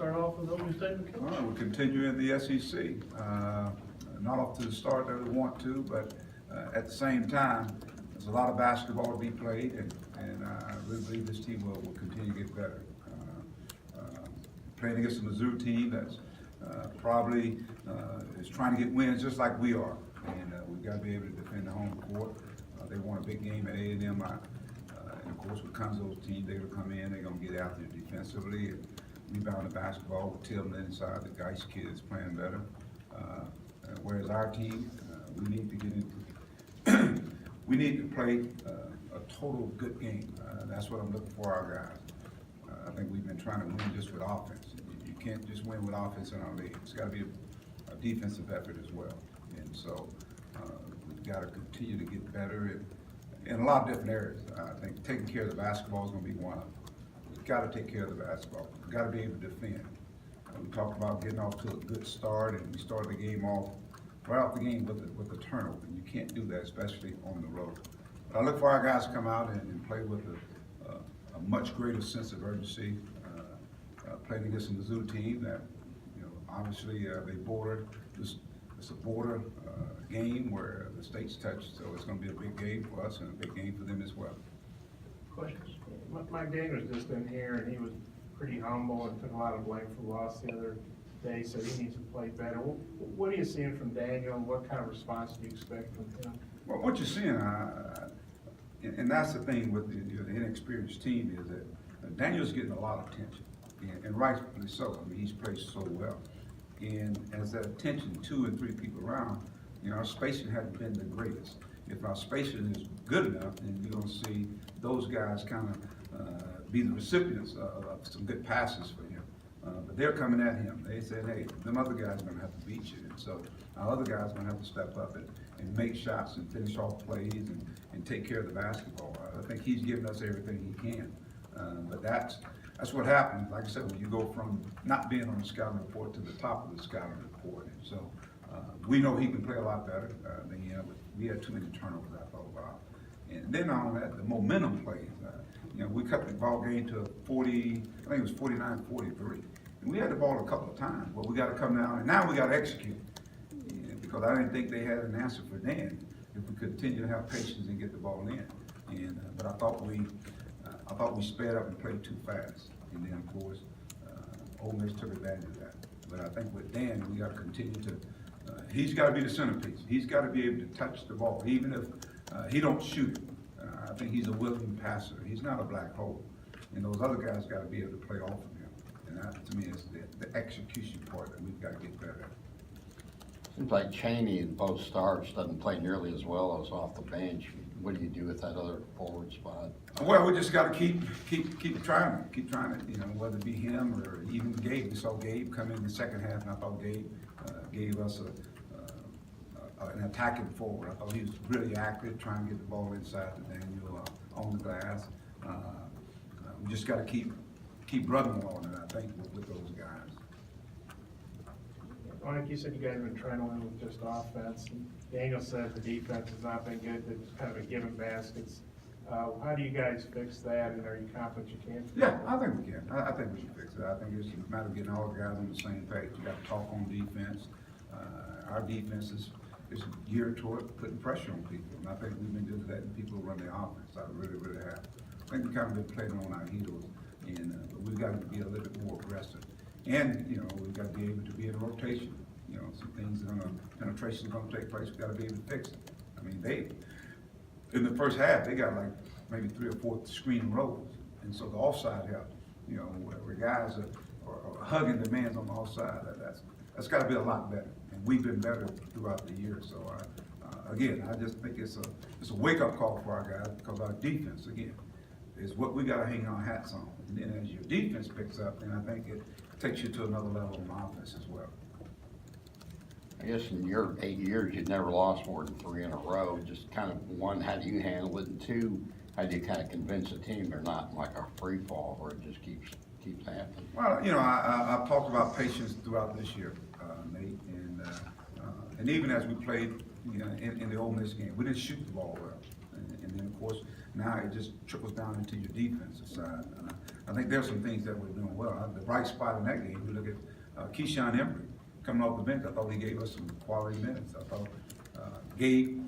start off with Ole Miss State and All Coach. right, we continue in the SEC. Not off to the start that we want to, but at the same time, there's a lot of basketball to be played, and I really believe this team will continue to get better. Playing against the Mizzou team that's probably is trying to get wins just like we are, and we've got to be able to defend the home court. They won a big game at A&M, and of course with Kunzo's team, they're gonna come in, they're gonna get after it defensively and rebound the basketball with Tillman inside. The Geist kid is playing better. Whereas our team, we need to get into, we need to play a total good game. That's what I'm looking for our guys. I think we've been trying to win just with offense. You can't just win with offense in our league. It's got to be a defensive effort as well. And so we've got to continue to get better in a lot of different areas. I think taking care of the basketball is going to be one of them. We've got to take care of the basketball. We've got to be able to defend. We talked about getting off to a good start, and we started the game off right off the game with the turnover. And you can't do that, especially on the road. But I look for our guys to come out and play with a much greater sense of urgency. Playing against the Mizzou team that, obviously they border. It's a border game where the states touch, so it's going to be a big game for us and a big game for them as well. Questions? Mike Daniels just in here, and he was pretty humble and took a lot of blame for the loss the other day, so he needs to play better. What are you seeing from Daniel, and what kind of response do you expect from him? Well, what you're seeing, and that's the thing with the inexperienced team, is that Daniel's getting a lot of attention, and rightfully so. I mean, he's played so well. And as that attention, 2 and 3 people around, our spacing hasn't been the greatest. If our spacing is good enough, then you're going to see those guys kind of be the recipients of some good passes for him. But they're coming at him. They said, hey, them other guys are going to have to beat you. And so our other guys are going to have to step up and make shots and finish off plays and take care of the basketball. I think he's giving us everything he can. But that's what happens, like I said, when you go from not being on the scouting report to the top of the scouting report. And so we know he can play a lot better than he had. We had too many turnovers, I thought about. And then on that, the momentum plays. We cut the ball game to 40, I think it was 49-43. And we had the ball a couple of times. Well, we got to come down, and now we got to execute. Because I didn't think they had an answer for Dan if we continue to have patience and get the ball in. And but I thought we sped up and played too fast. And then, of course, Ole Miss took advantage of that. But I think with Dan, we got to continue to, he's got to be the centerpiece. He's got to be able to touch the ball, even if he don't shoot it. I think he's a willing passer. He's not a black hole. And those other guys got to be able to play off of him. And that, to me, is the execution part that we've got to get better at. Seems like Chaney in both starts doesn't play nearly as well as off the bench. What do you do with that other forward spot? Well, we just got to keep trying it. Whether it be him or even Gabe. We saw Gabe come in the second half, and I thought Gabe gave us an attacking forward. I thought he was really active, trying to get the ball inside to Daniel on the glass. We just got to keep running on it, I think, with those guys. Mike, you said you guys have been trying to win with just offense. And Daniel said the defense has not been good. It's kind of a given baskets. How do you guys fix that, and are you confident you can? Yeah, I think we can. I think we can fix it. I think it's a matter of getting all the guys on the same page. We got to talk on defense. Our defense is geared toward putting pressure on people, and I think we've been good at that, and people run the offense. I really, really have. I think we kind of been playing on our heels, and but we've got to be a little bit more aggressive. And, we've got to be able to be in rotation. Some things penetration is going to take place. We've got to be able to fix it. I mean, in the first half, they got like maybe 3 or 4 screen rows. And so the offside helped, where guys are hugging the man on the offside. That's got to be a lot better. And we've been better throughout the year. So, again, I just think it's a wake-up call for our guys, because our defense, again, is what we got to hang our hats on. And then as your defense picks up, then I think it takes you to another level on offense as well. I guess in your 8 years, you've never lost more than 3 in a row. Just kind of, 1, how do you handle it? And 2, how do you kind of convince a team they're not like a free fall where it just keeps happening? Well, I've talked about patience throughout this year, Nate, and even as we played in the Ole Miss game, we didn't shoot the ball well. And then, of course, now it just trickles down into your defensive side. I think there's some things that we're doing well. The bright spot in that game, we look at Keyshawn Emory coming off the bench. I thought he gave us some quality minutes. I thought Gabe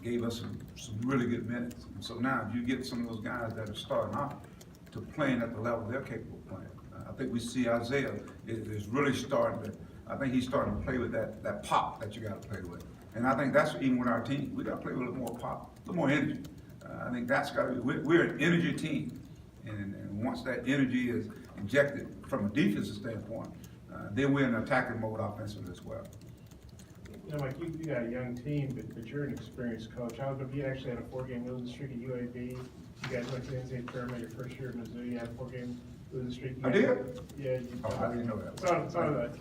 gave us some really good minutes. And so now, if you get some of those guys that are starting off to playing at the level they're capable of playing, I think we see Isaiah is really starting to. I think he's starting to play with that pop that you got to play with. And I think that's even with our team. We got to play with a little more pop, a little more energy. I think that's got to be. We're an energy team, and once that energy is injected from a defensive standpoint, then we're in attacking mode offensively as well. You know, Mike, you got a young team, but you're an experienced coach. How about you actually had a 4-game losing streak at UAB? You guys went to the NCAA tournament your first year at Mizzou. You had a 4-game losing streak. I did? Yeah. You, Oh, I didn't know that. Saw that.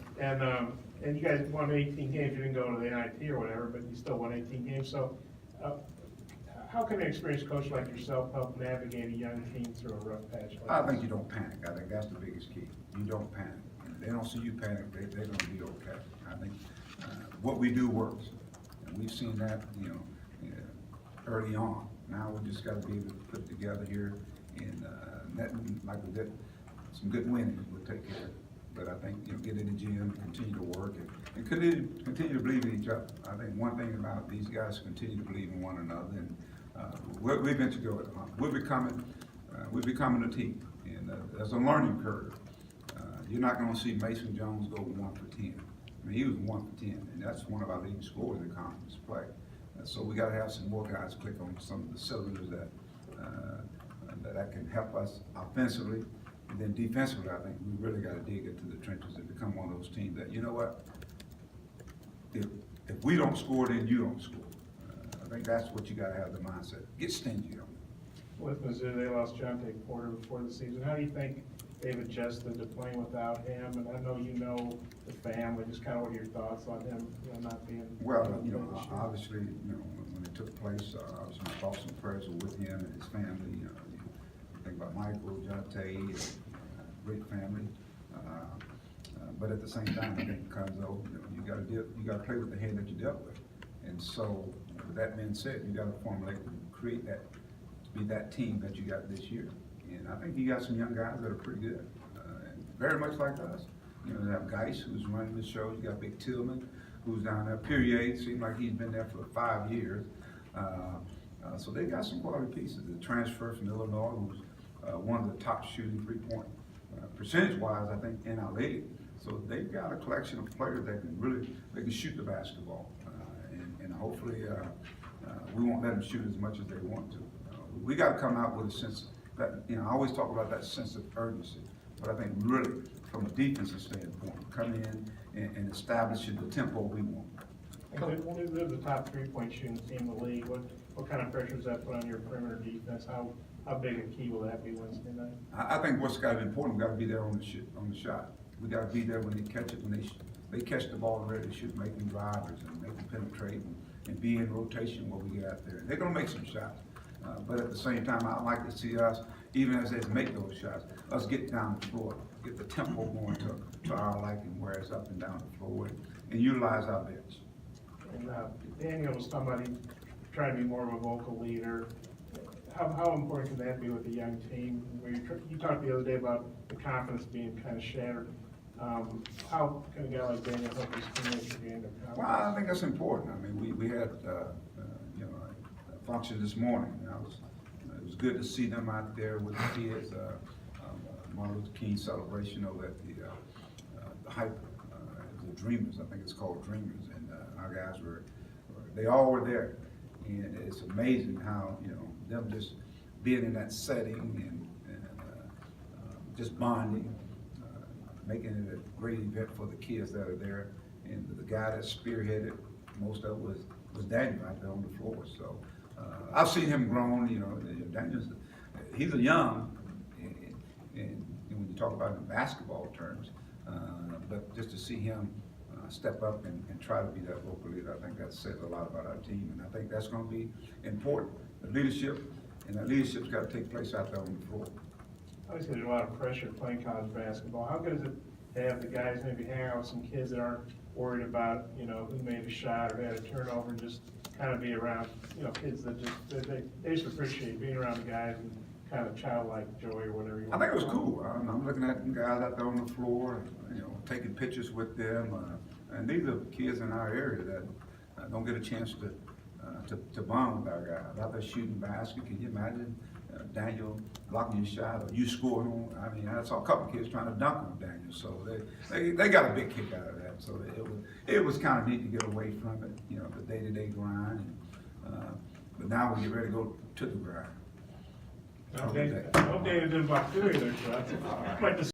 And you guys won 18 games. You didn't go to the NIT or whatever, but you still won 18 games. So, how can an experienced coach like yourself help navigate a young team through a rough patch like I this? think you don't panic. I think that's the biggest key. You don't panic. If they don't see you panic, they're going to be okay. I think what we do works, and we've seen that, early on. Now we just got to be able to put it together here, and like we did, some good winning will take care of it. But I think get in the gym, continue to work, and continue to believe in each other. I think one thing about these guys continue to believe in one another, and we've been together. We're becoming a team, and there's a learning curve. You're not going to see Mason Jones go 1 for 10. I mean, he was 1 for 10, and that's one of our leading scorers in conference play. So we got to have some more guys click on some of the cylinders that can help us offensively. And then defensively, I think we really got to dig into the trenches and become one of those teams that, you know what, if we don't score, then you don't score. I think that's what you got to have the mindset. Get stingy on it. With Mizzou, they lost Jonte Porter before the season. How do you think they've adjusted to playing without him? And I know you know the family. Just kind of what are your thoughts on him, not being? Well, obviously, when it took place, obviously my thoughts and prayers were with him and his family. You think about Michael, Jonte, great family. But at the same time, I think because you got to play with the hand that you dealt with. And so, with that being said, you got to formulate and create that to be that team that you got this year. And I think you got some young guys that are pretty good, and very much like us. You have Geis, who's running the show. You got Big Tillman, who's down there. Perrier seems like he's been there for 5 years. So they got some quality pieces. The transfer from Illinois, who's one of the top shooting three-point percentage-wise, I think, in our league. So they've got a collection of players that can shoot the basketball, and hopefully we won't let them shoot as much as they want to. We got to come out with a sense that, I always talk about that sense of urgency, but I think really from a defensive standpoint, coming in and establishing the tempo we want. They're the top 3-point shooting team in the league. What kind of pressure does that put on your perimeter defense? How big a key will that be Wednesday night? I think what's got to be important, we got to be there on the shot. We got to be there when they catch it, when they catch the ball and ready to shoot, make them drivers and make them penetrate and be in rotation when we get out there. They're going to make some shots. But at the same time, I'd like to see us, even as they make those shots, us get down the floor, get the tempo going to our liking, where it's up and down the floor, and utilize our bench. And Daniel was somebody trying to be more of a vocal leader. How important can that be with a young team? Where you talked the other day about the confidence being kind of shattered. How can a guy like Daniel help his teammates regain their confidence? Well, I think that's important. I mean, we had a function this morning. It was good to see them out there with the kids. Martin Luther King celebration over at the hype, the Dreamers. I think it's called Dreamers, and our guys they all were there, and it's amazing how them just being in that setting and just bonding, making it a great event for the kids that are there. And the guy that spearheaded most of it was Daniel out there on the floor. So I've seen him grown. Daniel's he's a young, and when you talk about it in basketball terms, but just to see him step up and try to be that vocal leader, I think that says a lot about our team, and I think that's going to be important. The leadership, and that leadership's got to take place out there on the floor. Obviously, there's a lot of pressure playing college basketball. How good is it to have the guys maybe hang out with some kids that aren't worried about, who made a shot or had a turnover, and just kind of be around, kids that they just appreciate being around the guys and kind of childlike joy or whatever you I want. think it was cool. I'm looking at the guys out there on the floor, you know, taking pictures with them. And these are kids in our area that don't get a chance to bond with our guys. Out there shooting basket, can you imagine Daniel blocking your shot or you scoring on? I mean, I saw a couple of kids trying to dunk on Daniel, so they got a big kick out of that. So it was kind of neat to get away from it, you know, the day-to-day grind. But now we get ready to go to the grind. Okay, I hope Dana didn't block two either, so that's quite the